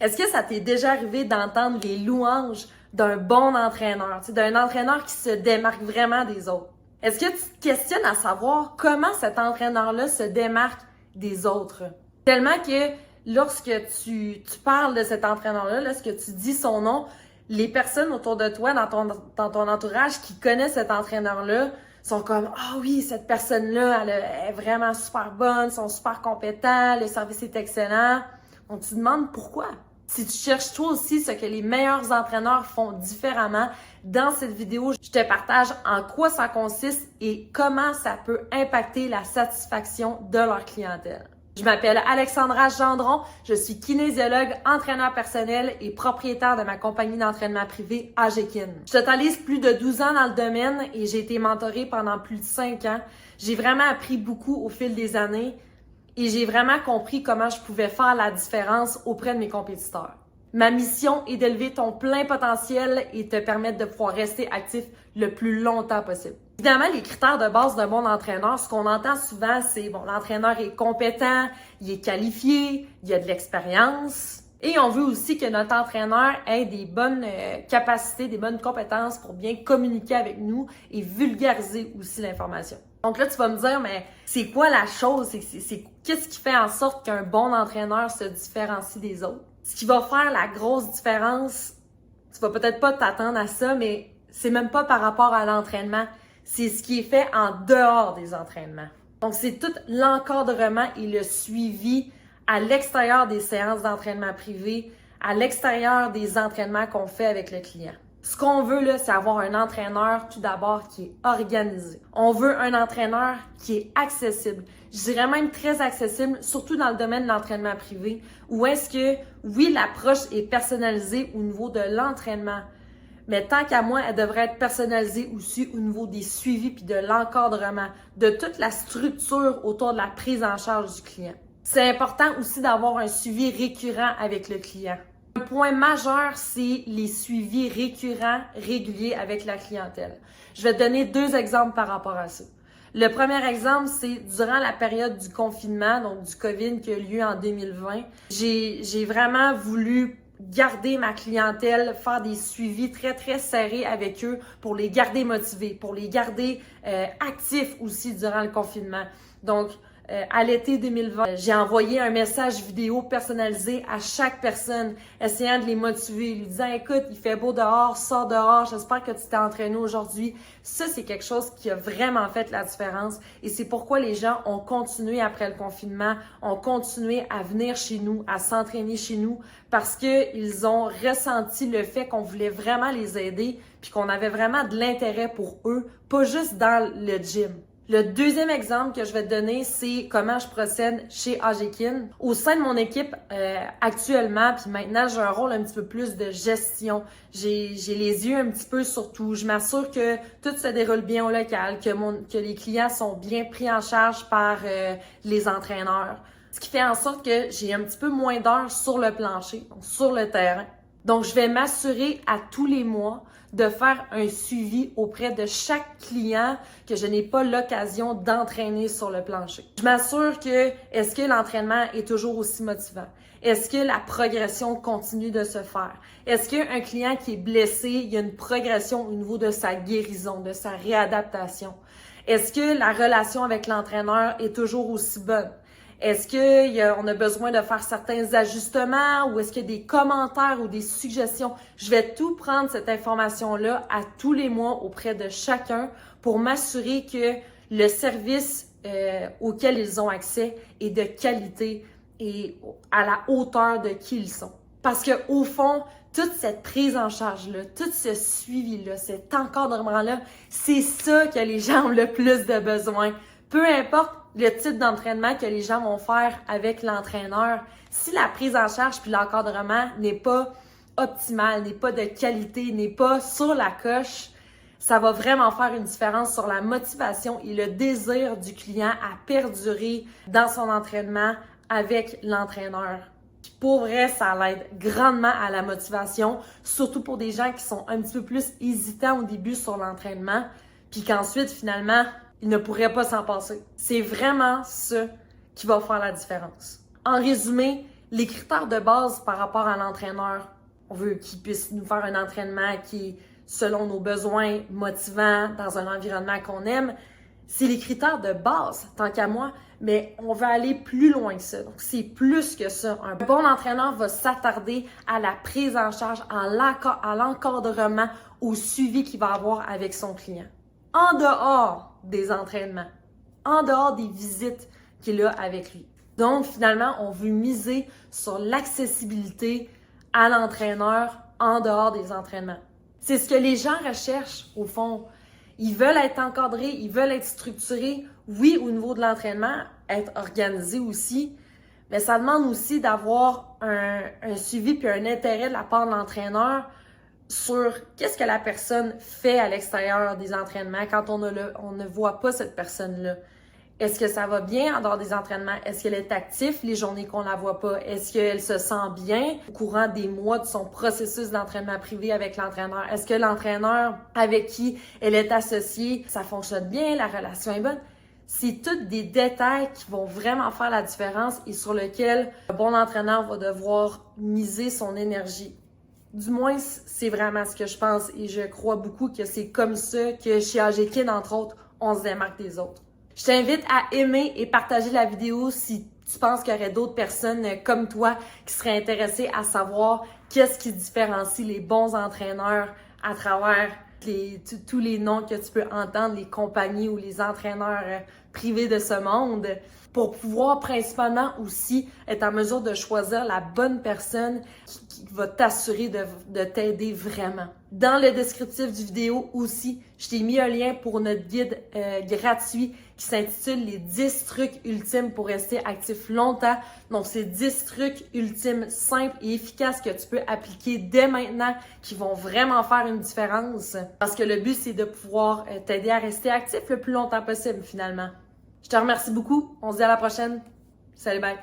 Est-ce que ça t'est déjà arrivé d'entendre les louanges d'un bon entraîneur, d'un entraîneur qui se démarque vraiment des autres? Est-ce que tu te questionnes à savoir comment cet entraîneur-là se démarque des autres? Tellement que lorsque tu parles de cet entraîneur-là, lorsque tu dis son nom, les personnes autour de toi, dans ton entourage qui connaissent cet entraîneur-là, sont comme « Ah oui, cette personne-là, elle est vraiment super bonne, ils sont super compétents, le service est excellent. » Donc, tu te demandes pourquoi. Si tu cherches toi aussi ce que les meilleurs entraîneurs font différemment, dans cette vidéo, je te partage en quoi ça consiste et comment ça peut impacter la satisfaction de leur clientèle. Je m'appelle Alexandra Gendron, je suis kinésiologue, entraîneur personnel et propriétaire de ma compagnie d'entraînement privé AGKIN. Je totalise plus de 12 ans dans le domaine et j'ai été mentorée pendant plus de 5 ans. J'ai vraiment appris beaucoup au fil des années et j'ai vraiment compris comment je pouvais faire la différence auprès de mes compétiteurs. Ma mission est d'élever ton plein potentiel et te permettre de pouvoir rester actif le plus longtemps possible. Évidemment, les critères de base d'un bon entraîneur, ce qu'on entend souvent, c'est bon, l'entraîneur est compétent, il est qualifié, il a de l'expérience. Et on veut aussi que notre entraîneur ait des bonnes capacités, des bonnes compétences pour bien communiquer avec nous et vulgariser aussi l'information. Donc là, tu vas me dire, mais c'est quoi la chose? Qu'est-ce qui fait en sorte qu'un bon entraîneur se différencie des autres? Ce qui va faire la grosse différence, tu vas peut-être pas t'attendre à ça, mais c'est même pas par rapport à l'entraînement. C'est ce qui est fait en dehors des entraînements. Donc, c'est tout l'encadrement et le suivi à l'extérieur des séances d'entraînement privé, à l'extérieur des entraînements qu'on fait avec le client. Ce qu'on veut, là, c'est avoir un entraîneur, tout d'abord, qui est organisé. On veut un entraîneur qui est accessible. Je dirais même très accessible, surtout dans le domaine de l'entraînement privé, où est-ce que, oui, l'approche est personnalisée au niveau de l'entraînement, mais tant qu'à moi, elle devrait être personnalisée aussi au niveau des suivis puis de l'encadrement, de toute la structure autour de la prise en charge du client. C'est important aussi d'avoir un suivi récurrent avec le client. Un point majeur, c'est les suivis récurrents, réguliers avec la clientèle. Je vais te donner 2 exemples par rapport à ça. Le premier exemple, c'est durant la période du confinement, donc du COVID qui a eu lieu en 2020. J'ai vraiment voulu garder ma clientèle, faire des suivis très, très serrés avec eux pour les garder motivés, pour les garder actifs aussi durant le confinement. Donc, à l'été 2020, j'ai envoyé un message vidéo personnalisé à chaque personne, essayant de les motiver, lui disant « Écoute, il fait beau dehors, sors dehors, j'espère que tu t'es entraîné aujourd'hui. » Ça, c'est quelque chose qui a vraiment fait la différence et c'est pourquoi les gens ont continué après le confinement, ont continué à venir chez nous, à s'entraîner chez nous parce qu'ils ont ressenti le fait qu'on voulait vraiment les aider puis qu'on avait vraiment de l'intérêt pour eux, pas juste dans le gym. Le deuxième exemple que je vais te donner, c'est comment je procède chez AGKIN. Au sein de mon équipe actuellement, puis maintenant j'ai un rôle un petit peu plus de gestion. J'ai les yeux un petit peu sur tout. Je m'assure que tout se déroule bien au local, que les clients sont bien pris en charge par les entraîneurs. Ce qui fait en sorte que j'ai un petit peu moins d'heures sur le plancher, donc sur le terrain. Donc, je vais m'assurer à tous les mois de faire un suivi auprès de chaque client que je n'ai pas l'occasion d'entraîner sur le plancher. Je m'assure que est-ce que l'entraînement est toujours aussi motivant? Est-ce que la progression continue de se faire? Est-ce qu'un client qui est blessé, il y a une progression au niveau de sa guérison, de sa réadaptation? Est-ce que la relation avec l'entraîneur est toujours aussi bonne? Est-ce qu'on a besoin de faire certains ajustements ou est-ce qu'il y a des commentaires ou des suggestions? Je vais tout prendre cette information-là à tous les mois auprès de chacun pour m'assurer que le service auquel ils ont accès est de qualité et à la hauteur de qui ils sont. Parce que au fond, toute cette prise en charge-là, tout ce suivi-là, cet encadrement-là, c'est ça que les gens ont le plus de besoin. Peu importe le type d'entraînement que les gens vont faire avec l'entraîneur, si la prise en charge puis l'encadrement n'est pas optimal, n'est pas de qualité, n'est pas sur la coche, ça va vraiment faire une différence sur la motivation et le désir du client à perdurer dans son entraînement avec l'entraîneur. Puis pour vrai, ça l'aide grandement à la motivation, surtout pour des gens qui sont un petit peu plus hésitants au début sur l'entraînement, puis qu'ensuite, finalement, ils ne pourraient pas s'en passer. C'est vraiment ça qui va faire la différence. En résumé, Les critères de base par rapport à l'entraîneur, on veut qu'il puisse nous faire un entraînement qui est selon nos besoins, motivant, dans un environnement qu'on aime. C'est les critères de base, tant qu'à moi, mais on va aller plus loin que ça. Donc, c'est plus que ça. Un bon entraîneur va s'attarder à la prise en charge, à l'encadrement, au suivi qu'il va avoir avec son client. En dehors des entraînements, en dehors des visites qu'il a avec lui. Donc, finalement, on veut miser sur l'accessibilité à l'entraîneur en dehors des entraînements. C'est ce que les gens recherchent, au fond. Ils veulent être encadrés, ils veulent être structurés, oui, au niveau de l'entraînement, être organisés aussi, mais ça demande aussi d'avoir un suivi puis un intérêt de la part de l'entraîneur sur qu'est-ce que la personne fait à l'extérieur des entraînements quand on ne voit pas cette personne-là. Est-ce que ça va bien en dehors des entraînements? Est-ce qu'elle est active les journées qu'on la voit pas? Est-ce qu'elle se sent bien au courant des mois de son processus d'entraînement privé avec l'entraîneur? Est-ce que l'entraîneur avec qui elle est associée, ça fonctionne bien, la relation est bonne? C'est tous des détails qui vont vraiment faire la différence et sur lesquels un bon entraîneur va devoir miser son énergie. Du moins, c'est vraiment ce que je pense et je crois beaucoup que c'est comme ça que chez AGKID, entre autres, on se démarque des autres. Je t'invite à aimer et partager la vidéo si tu penses qu'il y aurait d'autres personnes comme toi qui seraient intéressées à savoir qu'est-ce qui différencie les bons entraîneurs à travers tous les noms que tu peux entendre, les compagnies ou les entraîneurs privés de ce monde, pour pouvoir principalement aussi être en mesure de choisir la bonne personne qui va t'assurer de t'aider vraiment. Dans le descriptif du vidéo aussi, je t'ai mis un lien pour notre guide gratuit qui s'intitule « Les 10 trucs ultimes pour rester actif longtemps ». Donc, c'est 10 trucs ultimes simples et efficaces que tu peux appliquer dès maintenant qui vont vraiment faire une différence. Parce que le but, c'est de pouvoir t'aider à rester actif le plus longtemps possible finalement. Je te remercie beaucoup. On se dit à la prochaine. Salut, bye!